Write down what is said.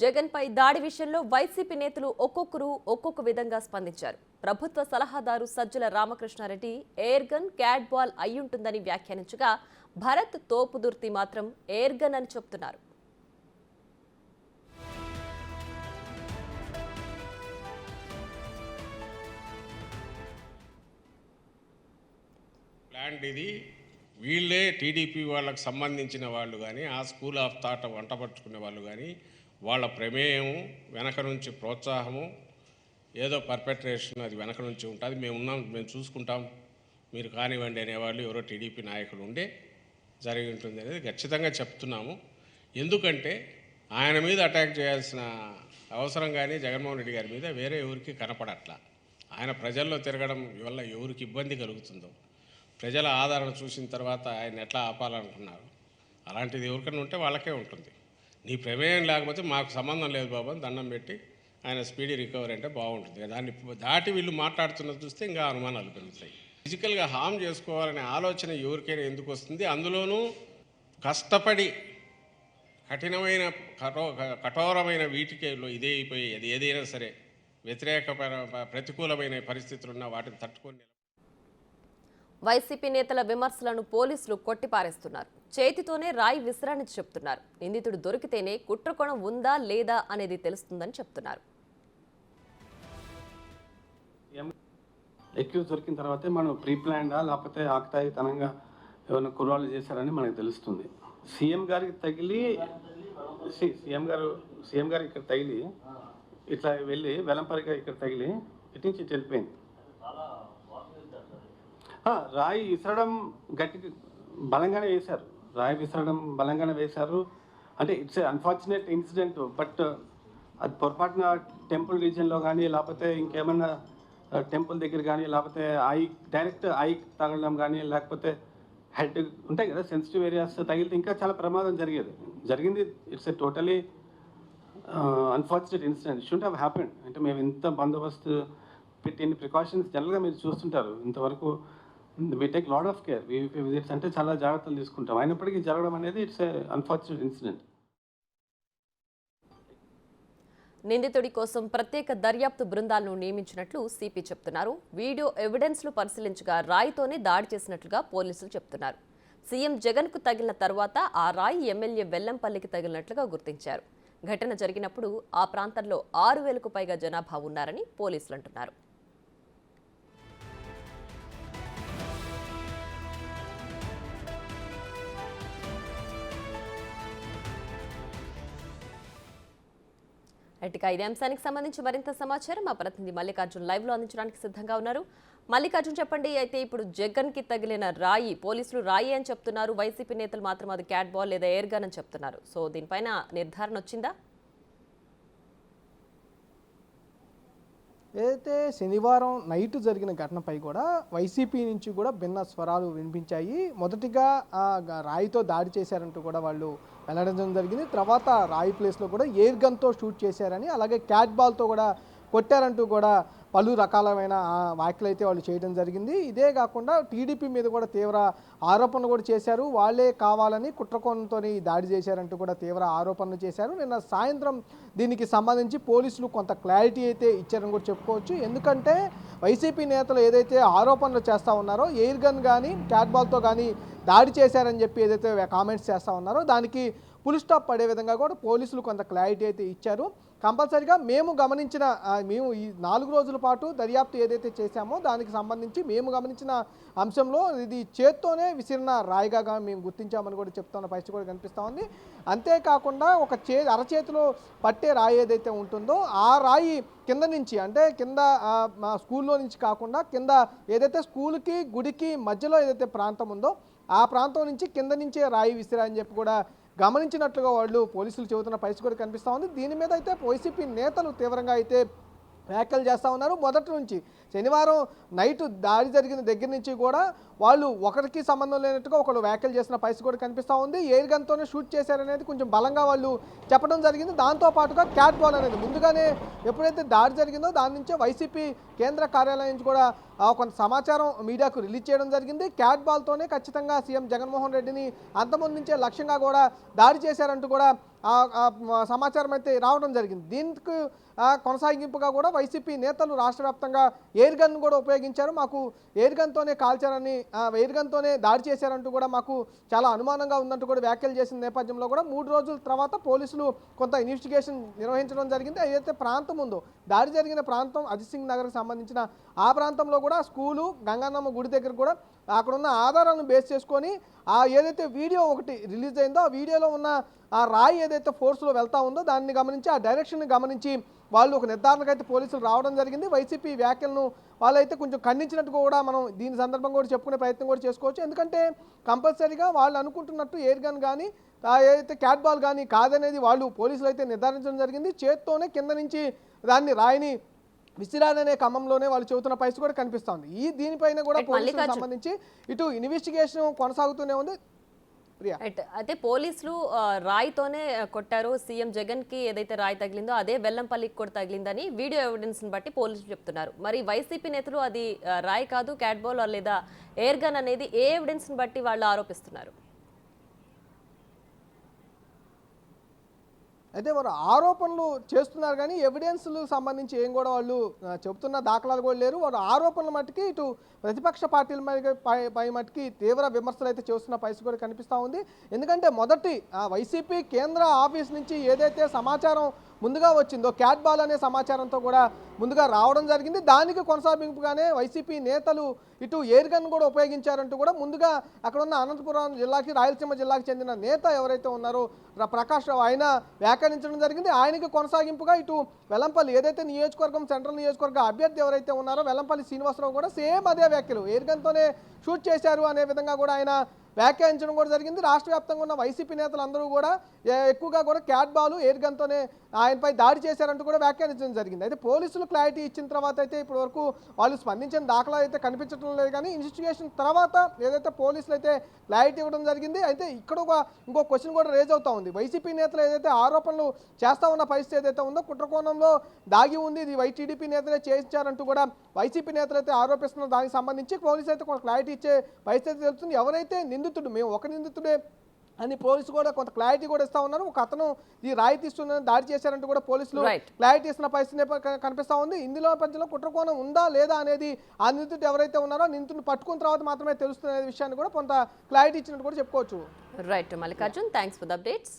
జగన్పై దాడి విషయంలో వైసీపీ నేతలు ఒక్కొక్కరు ఒక్కొక్క విధంగా స్పందించారు. ప్రభుత్వ సలహాదారు Sajjala Ramakrishna Reddy air gun catapult అయ్యుంటుందని వ్యాఖ్యానించగా, భరత్ తోపుదుర్తి మాత్రం ఎయిర్ గన్ అని చెప్తున్నారు. ఇది వీళ్ళే టీడీపీ వాళ్ళకు సంబంధించిన వాళ్ళు కానీ, ఆ స్కూల్ ఆఫ్ థాట్ వంటపరుచుకునే వాళ్ళు కానీ, వాళ్ళ ప్రమేయం వెనక నుంచి ప్రోత్సాహము, ఏదో పర్పెట్రేషన్ అది వెనక నుంచి ఉంటుంది. మేము ఉన్నాం, మేము చూసుకుంటాం, మీరు కానివ్వండి అనేవాళ్ళు ఎవరో టీడీపీ నాయకులు ఉండే జరిగి ఉంటుంది అనేది ఖచ్చితంగా చెప్తున్నాము. ఎందుకంటే ఆయన మీద అటాక్ చేయాల్సిన అవసరం కానీ జగన్మోహన్ రెడ్డి గారి మీద వేరే ఎవరికి కనపడట్లా. ఆయన ప్రజల్లో తిరగడం వల్ల ఎవరికి ఇబ్బంది కలుగుతుందో, ప్రజల ఆదరణ చూసిన తర్వాత ఆయన ఎట్లా ఆపాలనుకున్నారు, అలాంటిది ఎవరికైనా ఉంటే వాళ్ళకే ఉంటుంది. నీ ప్రమేయం లేకపోతే మాకు సంబంధం లేదు బాబు అని దండం పెట్టి ఆయన స్పీడీ రికవరీ అంటే బాగుంటుంది. దాన్ని దాటి వీళ్ళు మాట్లాడుతున్నది చూస్తే ఇంకా అనుమానాలు పెరుగుతాయి. ఫిజికల్గా హామ్ చేసుకోవాలనే ఆలోచన ఎవరికైనా ఎందుకు వస్తుంది? అందులోనూ కష్టపడి కఠినమైన కఠోరమైన వీటికేలో ఇదే అయిపోయి అది ఏదైనా సరే ప్రతికూలమైన పరిస్థితులున్న వాటిని తట్టుకొని వైసీపీ నేతల విమర్శలను పోలీసులు కొట్టిపారేస్తున్నారు. చేతితోనే రాయి విసిరాని చెప్తున్నారు. నిందితుడు దొరికితేనే కుట్రకోణం ఉందా లేదా అనేది తెలుస్తుందని చెప్తున్నారు. ఎక్యూజ్ దొరికిన తర్వాతే మనం ప్రీ ప్లాన్డా లేకపోతే ఆకతాయితనంగా ఏమైనా కుర్రాళ్ళు చేశారని మనకు తెలుస్తుంది. సీఎం గారికి తగిలి సీఎం గారు ఇక్కడ తగిలి ఇట్లా వెళ్ళి వెలంపరిగా ఇక్కడ తగిలి ఇటు నుంచి వెళ్ళిపోయింది. రాయి విసరడం గట్టి బలంగానే వేశారు. రాయి విసరడం బలంగానే వేశారు. అంటే ఇట్స్ అన్ఫార్చునేట్ ఇన్సిడెంట్. బట్ అది పొరపాటున టెంపుల్ రీజియన్లో కానీ, లేకపోతే ఇంకేమన్నా టెంపుల్ దగ్గర కానీ, లేకపోతే డైరెక్ట్ ఐ తగలడం కానీ, లేకపోతే హెడ్ ఉంటాయి కదా సెన్సిటివ్ ఏరియాస్ తగిలితే ఇంకా చాలా ప్రమాదం జరిగింది. It's a totally unfortunate incident. Should have happened. అంటే మేము ఇంత బందోబస్తు పెట్టి ప్రికాషన్స్ జనరల్గా మీరు చూస్తుంటారు. ఇంతవరకు we take lot of care. We visits అంటే చాలా జాగ్రత్తలు తీసుకుంటాం. అయినప్పటికీ జరగడం అనేది ఇట్స్ ఏ అన్ఫార్చునేట్ ఇన్సిడెంట్. నిందితుడి కోసం ప్రత్యేక దర్యాప్తు బృందాలను నియమించినట్లు సిపి చెప్తున్నారు. వీడియో ఎవిడెన్స్లు పరిశీలించగా రాయితోనే దాడి చేసినట్లుగా పోలీసులు చెప్తున్నారు. సీఎం జగన్కు తగిలిన తర్వాత ఆ రాయి ఎమ్మెల్యే వెల్లంపల్లికి తగిలినట్లుగా గుర్తించారు. ఘటన జరిగినప్పుడు ఆ ప్రాంతంలో 6,000కు పైగా జనాభా ఉన్నారని పోలీసులు అంటున్నారు. ఇక ఇదే అంశానికి సంబంధించి మరింత సమాచారం మా ప్రతినిధి మల్లికార్జున్ లైవ్ లో అందించడానికి సిద్ధంగా ఉన్నారు. మల్లికార్జున్, చెప్పండి. అయితే ఇప్పుడు జగన్ కి తగిలిన రాయి పోలీసులు రాయి అని చెప్తున్నారు. వైసీపీ నేతలు మాత్రం అది క్యాట్ బాల్ లేదా ఎయిర్ గన్ అని చెప్తున్నారు. సో దీనిపైన నిర్ధారణ వచ్చిందా? ఏదైతే శనివారం నైట్ జరిగిన ఘటనపై కూడా వైసీపీ నుంచి కూడా భిన్న స్వరాలు వినిపించాయి. మొదటిగా రాయితో దాడి చేశారంటూ కూడా వాళ్ళు వెల్లడించడం జరిగింది. తర్వాత రాయి ప్లేస్లో కూడా ఎయిర్ గన్తో షూట్ చేశారని, అలాగే క్యాట్ బాల్తో కూడా కొట్టారంటూ కూడా పలు రకాలమైన వ్యాఖ్యలు అయితే వాళ్ళు చేయడం జరిగింది. ఇదే కాకుండా టీడీపీ మీద కూడా తీవ్ర ఆరోపణలు కూడా చేశారు. వాళ్ళే కావాలని కుట్రకోణంతో దాడి చేశారంటూ కూడా తీవ్ర ఆరోపణలు చేశారు. నిన్న సాయంత్రం దీనికి సంబంధించి పోలీసులు కొంత క్లారిటీ అయితే ఇచ్చారని కూడా చెప్పుకోవచ్చు. ఎందుకంటే వైసీపీ నేతలు ఏదైతే ఆరోపణలు చేస్తూ ఉన్నారో ఎయిర్ గన్ కానీ క్యాట్ బాల్తో కానీ దాడి చేశారని చెప్పి ఏదైతే కామెంట్స్ చేస్తూ ఉన్నారో దానికి ఫుల్ స్టాప్ పడే విధంగా కూడా పోలీసులు కొంత క్లారిటీ అయితే ఇచ్చారు. కంపల్సరీగా మేము ఈ 4 రోజుల పాటు దర్యాప్తు ఏదైతే చేశామో దానికి సంబంధించి మేము గమనించిన అంశంలో ఇది చేత్తోనే విసిరిన రాయిగా మేము గుర్తించామని కూడా చెప్తున్న పరిస్థితి కూడా కనిపిస్తూ ఉంది. అంతేకాకుండా ఒక అరచేతిలో పట్టే రాయి ఏదైతే ఉంటుందో ఆ రాయి కింద నుంచి, అంటే కింద మా స్కూల్లో నుంచి కాకుండా కింద ఏదైతే స్కూల్కి గుడికి మధ్యలో ఏదైతే ప్రాంతం ఉందో ఆ ప్రాంతం నుంచి కింద నుంచే రాయి విసిరా అని చెప్పి కూడా గమనించినట్లుగా వాళ్ళు పోలీసులు చెబుతున్న పరిస్థితి కూడా కనిపిస్తూ ఉంది. దీని మీద అయితే వైసీపీ నేతలు తీవ్రంగా అయితే వ్యాఖ్యలు చేస్తూ ఉన్నారు. మొదటి నుంచి శనివారం నైట్ దాడి జరిగిన దగ్గర నుంచి కూడా వాళ్ళు ఒకరికి సంబంధం లేనట్టుగా ఒకళ్ళు వ్యాఖ్యలు చేసిన పరిస్థితి కూడా కనిపిస్తూ ఉంది. ఎయిర్ గన్తోనే షూట్ చేశారనేది కొంచెం బలంగా వాళ్ళు చెప్పడం జరిగింది. దాంతోపాటుగా క్యాట్ బాల్ అనేది ముందుగానే ఎప్పుడైతే దాడి జరిగిందో దాని నుంచే వైసీపీ కేంద్ర కార్యాలయం నుంచి కూడా కొంత సమాచారం మీడియాకు రిలీజ్ చేయడం జరిగింది. క్యాట్ బాల్తోనే ఖచ్చితంగా సీఎం జగన్మోహన్ రెడ్డిని అంతమందించే లక్ష్యంగా కూడా దాడి చేశారంటూ కూడా సమాచారం అయితే రావడం జరిగింది. దీనికి కొనసాగింపుగా కూడా వైసీపీ నేతలు రాష్ట్ర వ్యాప్తంగా ఎయిర్ గన్ కూడా ఉపయోగించారు, మాకు ఎయిర్ గన్తోనే కాల్చారని, ఎయిర్ గన్తోనే దాడి చేశారంటూ కూడా మాకు చాలా అనుమానంగా ఉందంటూ కూడా వ్యాఖ్యలు చేసిన నేపథ్యంలో కూడా 3 రోజుల తర్వాత పోలీసులు కొంత ఇన్వెస్టిగేషన్ నిర్వహించడం జరిగింది. ఏదైతే ప్రాంతం ఉందో, దాడి జరిగిన ప్రాంతం అజిత్ సింగ్ నగర్కి సంబంధించిన ఆ ప్రాంతంలో కూడా స్కూలు, గంగానమ్మ గుడి దగ్గర కూడా అక్కడున్న ఆధారాలను బేస్ చేసుకొని ఏదైతే వీడియో ఒకటి రిలీజ్ అయిందో ఆ వీడియోలో ఉన్న ఆ రాయి ఏదైతే ఫోర్స్లో వెళ్తా ఉందో దాన్ని గమనించి, ఆ డైరెక్షన్ని గమనించి వాళ్ళు ఒక నిర్ధారణకు అయితే పోలీసులు రావడం జరిగింది. వైసీపీ వ్యాఖ్యలను వాళ్ళైతే కొంచెం ఖండించినట్టు కూడా మనం దీని సందర్భంగా కూడా చెప్పుకునే ప్రయత్నం కూడా చేసుకోవచ్చు. ఎందుకంటే కంపల్సరీగా వాళ్ళు అనుకుంటున్నట్టు ఎయిర్ గన్ కానీ ఏదైతే క్యాట్ బాల్ కానీ కాదనేది వాళ్ళు పోలీసులు అయితే నిర్ధారించడం జరిగింది. చేత్తోనే కింద నుంచి దాన్ని రాయిని విసిరాదనే క్రమంలోనే వాళ్ళు చెబుతున్న పరిస్థితి కూడా కనిపిస్తోంది. దీనిపైన కూడా పోలీసులకు సంబంధించి ఇటు ఇన్వెస్టిగేషన్ కొనసాగుతూనే ఉంది. ప్రియా, అయితే పోలీసులు రాయితోనే కొట్టారు, సీఎం జగన్ కి ఏదైతే రాయి తగిలిందో అదే వెల్లంపల్లికి కూడా తగిలిందని వీడియో ఎవిడెన్స్ బట్టి పోలీసులు చెప్తున్నారు. మరి వైసీపీ నేతలు అది రాయి కాదు, క్యాట్ బాల్ లేదా ఎయిర్ గన్ అనేది ఏ ఎవిడెన్స్ బట్టి వాళ్ళు ఆరోపిస్తున్నారు? అయితే వారు ఆరోపణలు చేస్తున్నారు కానీ ఎవిడెన్స్లు సంబంధించి ఏం కూడా వాళ్ళు చెబుతున్న దాఖలాలు కూడా లేరు. వారు ఆరోపణల మట్టుకి ఇటు ప్రతిపక్ష పార్టీల పై మట్టుకి తీవ్ర విమర్శలు అయితే చేస్తున్న పరిస్థితి కూడా కనిపిస్తూ ఉంది. ఎందుకంటే మొదటి వైసీపీ కేంద్ర ఆఫీస్ నుంచి ఏదైతే సమాచారం ముందుగా వచ్చిందో, క్యాట్ బాల్ అనే సమాచారంతో కూడా ముందుగా రావడం జరిగింది. దానికి కొనసాగింపుగానే వైసీపీ నేతలు ఇటు ఎయిర్ గన్ కూడా ఉపయోగించారంటూ కూడా ముందుగా అక్కడ ఉన్న అనంతపురం జిల్లాకి, రాయలసీమ జిల్లాకి చెందిన నేత ఎవరైతే ఉన్నారో ప్రకాష్ రావు, ఆయన వ్యాఖ్యానించడం జరిగింది. ఆయనకి కొనసాగింపుగా ఇటు వెల్లంపల్లి ఏదైతే నియోజకవర్గం, సెంట్రల్ నియోజకవర్గ అభ్యర్థి ఎవరైతే ఉన్నారో వెల్లంపల్లి శ్రీనివాసరావు కూడా సేమ్ అదే వ్యాఖ్యలు, ఎయిర్ గన్తోనే షూట్ చేశారు అనే విధంగా కూడా ఆయన వ్యాఖ్యానించడం కూడా జరిగింది. రాష్ట్ర వ్యాప్తంగా ఉన్న వైసీపీ నేతలందరూ కూడా ఎక్కువగా కూడా క్యాట్ బాల్, ఎయిర్ గన్తోనే ఆయనపై దాడి చేశారంటూ కూడా వ్యాఖ్యానించడం జరిగింది. అయితే పోలీసులు క్లారిటీ ఇచ్చిన తర్వాత అయితే ఇప్పటి వరకు వాళ్ళు స్పందించిన దాఖలా అయితే కనిపించడం లేదు. కానీ ఇన్వెస్టిగేషన్ తర్వాత ఏదైతే పోలీసులు అయితే క్లారిటీ ఇవ్వడం జరిగింది. అయితే ఇక్కడ ఇంకో క్వశ్చన్ కూడా రేజ్ అవుతా ఉంది. వైసీపీ నేతలు ఏదైతే ఆరోపణలు చేస్తూ ఉన్న పరిస్థితి ఏదైతే ఉందో కుట్రకోణంలో దాగి ఉంది, ఇది వైటీడీపీ నేతలే చేయించారంటూ కూడా వైసీపీ నేతలు అయితే ఆరోపిస్తున్న దానికి సంబంధించి పోలీసు అయితే కొంత క్లారిటీ ఇచ్చే పరిస్థితి తెలుస్తుంది. ఎవరైతే నిందితుడు, మేము ఒక నిందితుడే అని పోలీసు కూడా కొంత క్లారిటీ కూడా ఇస్తా ఉన్నారు. ఒక అతను ఈ రాయి తీస్తున్న దాడి చేశారంటూ కూడా పోలీసులు క్లారిటీ ఇస్తున్న పరిస్థితి కనిపిస్తా ఉంది. ఇందులో పంచంలో కుట్రకోణం ఉందా లేదా అనేది ఆ నిందితుడు ఎవరైతే ఉన్నారో నిందితుడిని పట్టుకున్న తర్వాత మాత్రమే తెలుస్తున్న విషయాన్ని కూడా కొంత క్లారిటీ ఇచ్చినట్టు కూడా చెప్పుకోవచ్చు. Right Mallikarjun, thanks for the updates.